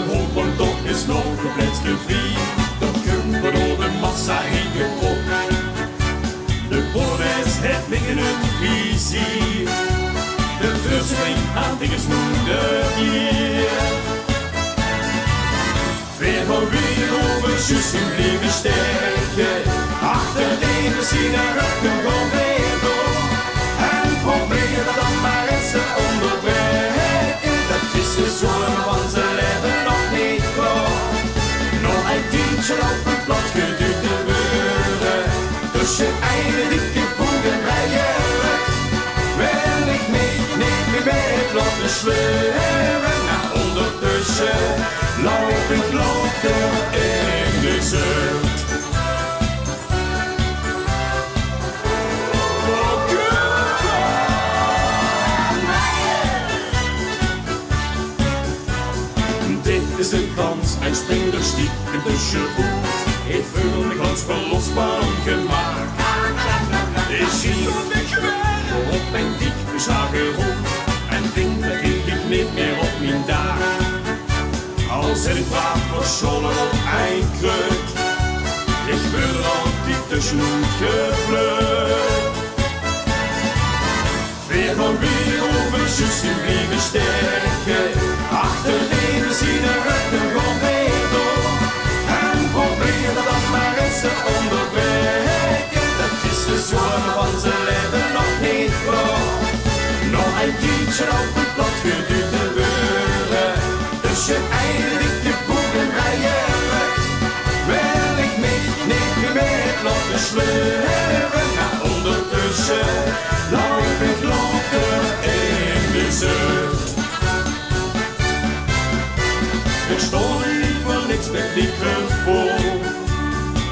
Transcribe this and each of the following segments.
hoog, want toch is nog compleet vrij. Doch kumper door de massa heen gepropt. De poortijs het liggen een visie. De vuurswing aan dingen snoemde hier. Weer van weer over juist in blijven sterken. Achter de sigaretten van weer door. En probeer dat dan maar eens te onderbreken. Dat is de zorg van zijn leven nog niet klaar. Nog een tientje op het plat geduwd te worden. Dus je eigen dikke boegen bij je weg. Wil ik mee, neem me bij het lot te sleuren. Maar ondertussen loop ik loter in de zucht. Dit is de kans, en spring er stiekem tussendoor. Ik voel me glans verlost van gemaakt. Ik zie op mijn dik beslagen rond. En denk dat ik niet meer op mijn dag. Al zit ik vaak verschollen op eindkruk. Ik ben er altijd tussenuit geplukt. Weer van weer over juist in blijven sterken. Achter de sigaretten van weer door. En probeer dat dan maar eens te onderbreken. Dat is de zorg van zijn leven nog niet klaar. Nog een tientje op het plat geduwd te worden. Dus je eigen dikke boeken bij je weg. Wil ik mee, neem je mee het lot te sleuren. Maar ondertussen loop ik loter in de zucht. Ik stond niet voor niks met microfoon.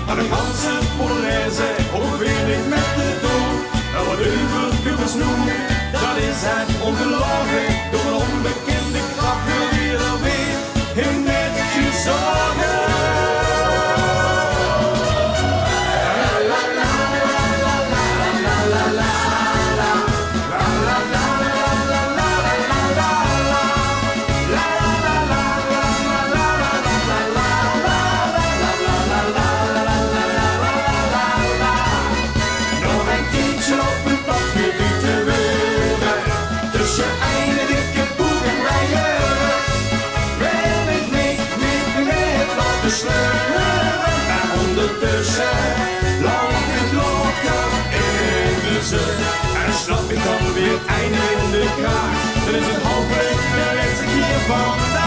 Maar de ganse Polonaise probeer ik met de dood. En wat overkubbels noemen, dat is het ongelooflijk. Door een onbekende kracht wil je er weer in net gezogen. Maar ondertussen loop ik loker in de zucht. En snap ik dan weer het einde in de kraag. Dan is het hopelijk de laatste keer vandaag.